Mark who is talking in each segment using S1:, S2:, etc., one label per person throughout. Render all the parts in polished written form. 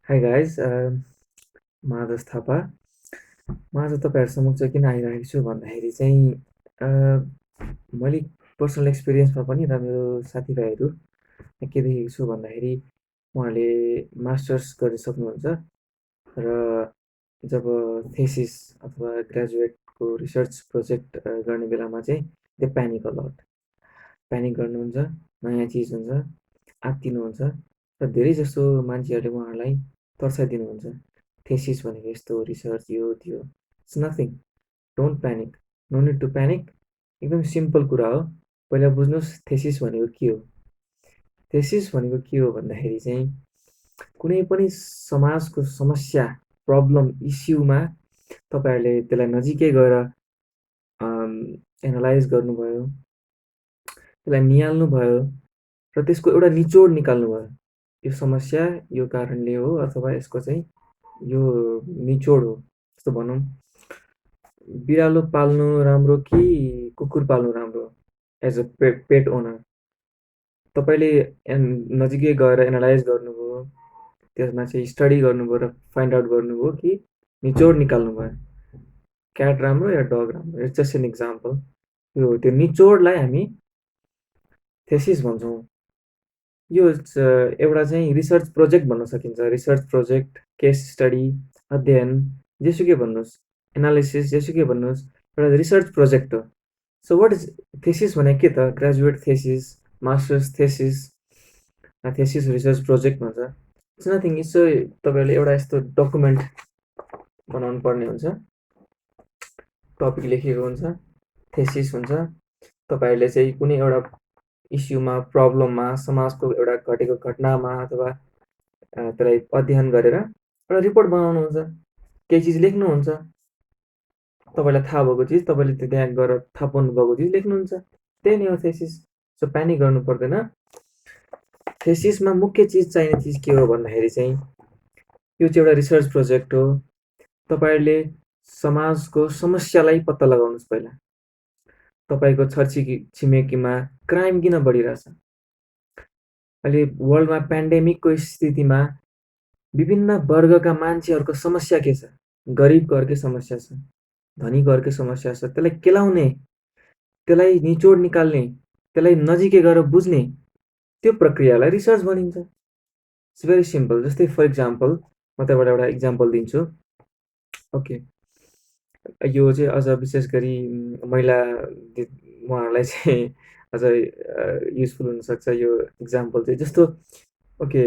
S1: Hi guys Madhav Thapa म आज तपाईँहरू समक्ष किन आइरहेको छु भन्दाखेरि चाहिँ मैले पर्सनल एक्सपिरियन्समा पनि र मेरो साथीभाइहरू के देखेको छु भन्दाखेरि उहाँहरूले मास्टर्स गरिसक्नुहुन्छ र जब थेसिस अथवा ग्रेजुएटको रिसर्च प्रोजेक्ट गर्ने बेलामा चाहिँ they panic a lot panic गर्नुहुन्छ, नयाँ चिज हुन्छ, आत्तिनुहुन्छ र धेरै जसो मान्छेहरूले उहाँहरूलाई तर्साइदिनुहुन्छ। थेसिस भनेको यस्तो रिसर्च यो त्यो it's nothing, don't panic, no need to panic. एकदम सिम्पल कुरा हो। पहिला बुझ्नुहोस् थेसिस भनेको के हो। थेसिस भनेको के हो भन्दाखेरि चाहिँ कुनै पनि समाजको समस्या, प्रब्लम, इस्युमा तपाईँहरूले त्यसलाई नजिकै गएर एनालाइज गर्नुभयो, त्यसलाई निहाल्नुभयो र त्यसको एउटा निचोड निकाल्नुभयो। यो समस्या यो कारणले हो अथवा यसको चाहिँ यो निचोड हो। जस्तो भनौँ, बिरालो पाल्नु राम्रो कि कुकुर पाल्नु राम्रो एज अ पेट ओनर? तपाईँले नजिकै गएर एनालाइज गर्नुभयो, त्यसमा चाहिँ स्टडी गर्नुभयो र फाइन्ड आउट गर्नुभयो कि निचोड निकाल्नुभयो, क्याट राम्रो या डग राम्रो? It's just an example. त्यो निचोडलाई हामी थेसिस भन्छौँ। यो एउटा चाहिँ रिसर्च प्रोजेक्ट भन्न सकिन्छ। रिसर्च प्रोजेक्ट, केस स्टडी, अध्ययन, जेसुकै भन्नुहोस्, एनालिसिस जेसुकै भन्नुहोस्, एउटा रिसर्च प्रोजेक्ट हो। सो वाट इज थेसिस भने के त? Graduate thesis, masters thesis, thesis research project भन्छ। इट्स नथिङ, इट्स तपाईँहरूले एउटा यस्तो डकुमेन्ट बनाउनु पर्ने हुन्छ, टपिक लेखेको हुन्छ, थेसिस हुन्छ। तपाईँहरूले चाहिँ कुनै एउटा इस्युमा, प्रब्लममा, समाजको एउटा घटेको घटनामा अथवा त्यसलाई अध्ययन गरेर एउटा रिपोर्ट बनाउनुहुन्छ, केही चिज लेख्नुहुन्छ। तपाईँलाई थाहा भएको चिज, तपाईँले त्यहाँ गएर थाहा पाउनु भएको चिज लेख्नुहुन्छ, त्यही नै हो थेसिस। सो प्यानिक गर्नु पर्दैन। थेसिसमा मुख्य चिज चाहिने चिज के हो भन्दाखेरि चाहिँ यो चाहिँ एउटा रिसर्च प्रोजेक्ट हो। तपाईँहरूले समाजको समस्यालाई पत्ता लगाउनुहोस्। पहिला तपाईँको छिमेकीमा क्राइम किन बढिरहेछ? अहिले वर्ल्डमा पेन्डेमिकको स्थितिमा विभिन्न वर्गका मान्छेहरूको समस्या के छ? गरिब घरकै समस्या छ, धनी घरकै समस्या छ। त्यसलाई केलाउने, त्यसलाई निचोड निकाल्ने, त्यसलाई नजिकै गएर बुझ्ने, त्यो प्रक्रियालाई रिसर्च भनिन्छ। It's very simple. जस्तै फर इक्जाम्पल, म तपाईँलाई एउटा इक्जाम्पल दिन्छु। ओके, यो चाहिँ अझ विशेष गरी महिला उहाँहरूलाई चाहिँ अझ युजफुल हुनसक्छ यो इक्जाम्पल चाहिँ। जस्तो ओके,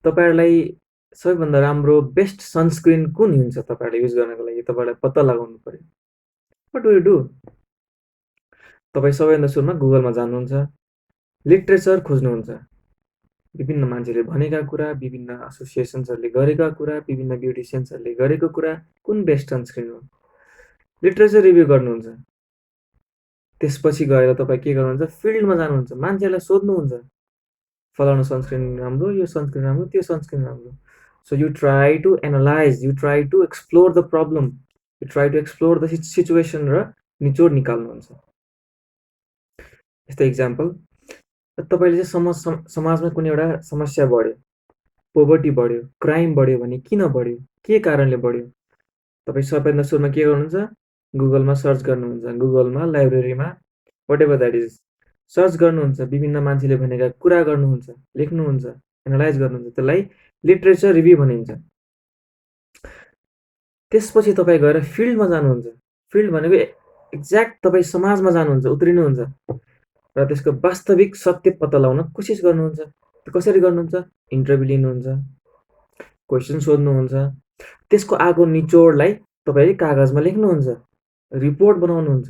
S1: तपाईँहरूलाई सबैभन्दा राम्रो बेस्ट सनस्क्रिन कुन हुन्छ तपाईँहरूले युज गर्नको लागि? तपाईँलाई पत्ता लगाउनु पर्यो। What do you do? तपाईँ सबैभन्दा सुरुमा गुगलमा जानुहुन्छ, लिट्रेचर खोज्नुहुन्छ, विभिन्न मान्छेले भनेका कुरा, विभिन्न एसोसिएसन्सहरूले गरेका कुरा, विभिन्न ब्युटिसियन्सहरूले गरेको कुरा, कुन बेस्ट सनस्क्रिन हो, लिट्रेचर रिभ्यू गर्नुहुन्छ। त्यसपछि गएर तपाईँ के गर्नुहुन्छ? फिल्डमा जानुहुन्छ, मान्छेलाई सोध्नुहुन्छ, फलानु सनस्क्रिन राम्रो, यो सनस्क्रिन राम्रो, त्यो सनस्क्रिन राम्रो। So you try to analyse, you try to explore the problem, you try to explore the situation र निचोड निकाल्नुहुन्छ। यस्तो इक्जाम्पल, तपाईँले चाहिँ समाजमा कुनै एउटा समस्या बढ्यो, पोभर्टी बढ्यो, क्राइम बढ्यो भने किन बढ्यो, के कारणले बढ्यो? तपाईँ सबैभन्दा सुरुमा के गर्नुहुन्छ? गुगलमा सर्च गर्नुहुन्छ, गुगलमा, लाइब्रेरीमा, whatever that is, search गर्नुहुन्छ, विभिन्न मान्छेले भनेका कुरा गर्नुहुन्छ, लेख्नुहुन्छ, एनालाइज गर्नुहुन्छ। त्यसलाई लिट्रेचर रिभ्यू भनिन्छ। त्यसपछि तपाईँ गएर फिल्डमा जानुहुन्छ। फिल्ड भनेको एक्ज्याक्ट तपाईँ समाजमा जानुहुन्छ, उत्रिनुहुन्छ र त्यसको वास्तविक सत्य पत्ता लगाउन कोसिस गर्नुहुन्छ। कसरी गर्नुहुन्छ? इन्टरभ्यू लिनुहुन्छ, क्वेसन सोध्नुहुन्छ, त्यसको आगो निचोडलाई तपाईँले कागजमा लेख्नुहुन्छ, रिपोर्ट बनाउनुहुन्छ,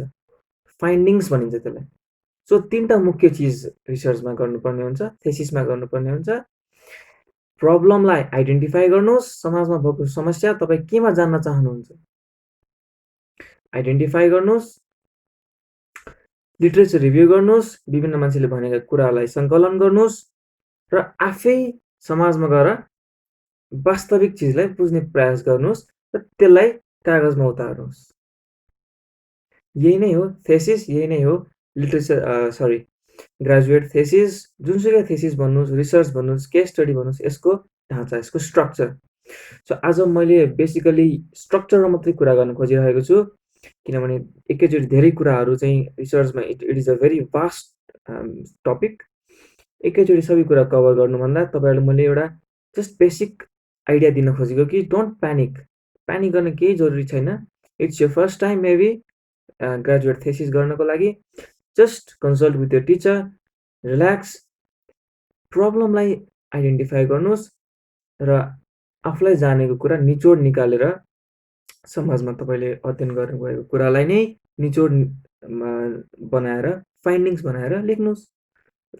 S1: फाइन्डिङ्स भनिन्छ त्यसलाई। सो तीनटा मुख्य चिज रिसर्चमा गर्नुपर्ने हुन्छ, थेसिसमा गर्नुपर्ने हुन्छ। प्रब्लमलाई आइडेन्टिफाई गर्नुहोस्, समाजमा भएको समस्या तपाईँ केमा जान्न चाहनुहुन्छ, आइडेन्टिफाई गर्नुहोस्, लिट्रेचर रिभ्यू गर्नुहोस्, विभिन्न मान्छेले भनेका कुरालाई सङ्कलन गर्नुहोस् र आफै समाजमा गएर वास्तविक चिजलाई बुझ्ने प्रयास गर्नुहोस् र त्यसलाई कागजमा उतार्नुहोस्। यही नै हो थेसिस, यही नै हो लिट्रेचर ग्रेजुएट थेसिस, जुनसुकै थेसिस भन्नुहोस्, रिसर्च भन्नुहोस्, केस स्टडी भन्नुहोस्, यसको ढाँचा, यसको स्ट्रक्चर। सो आज मैले बेसिकली स्ट्रक्चरमा मात्रै कुरा गर्न खोजिरहेको छु, किनभने एकैचोटि धेरै कुराहरू चाहिँ रिसर्चमा it it is a very vast topic. एकैचोटि सबै कुरा कभर गर्नुभन्दा तपाईँहरूलाई मैले एउटा जस्ट बेसिक आइडिया दिन खोजेको कि डोन्ट प्यानिक। प्यानिक गर्न केही जरुरी छैन। It's your first time maybe graduate thesis गर्नको लागि। Just consult with your teacher, relax, प्रब्लमलाई आइडेन्टिफाई गर्नुहोस् र आफूलाई जानेको कुरा निचोड निकालेर समाजमा तपाईँले अध्ययन गर्नुभएको कुरालाई नै निचोड बनाएर फाइन्डिङ्स बनाएर लेख्नुहोस्,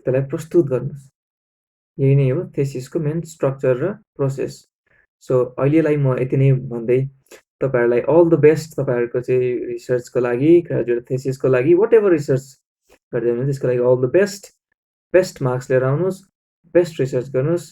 S1: त्यसलाई प्रस्तुत गर्नुहोस्। यही नै हो थेसिसको मेन स्ट्रक्चर र प्रोसेस। सो अहिलेलाई म यति नै भन्दै तपाईँहरूलाई अल द बेस्ट तपाईँहरूको चाहिँ रिसर्चको लागि, ग्रेजुएट थेसिसको लागि, वाट एभर रिसर्च गर्दै हुनुहुन्छ त्यसको लागि all the best. Best marks लिएर आउनुहोस्, बेस्ट रिसर्च गर्नुहोस्।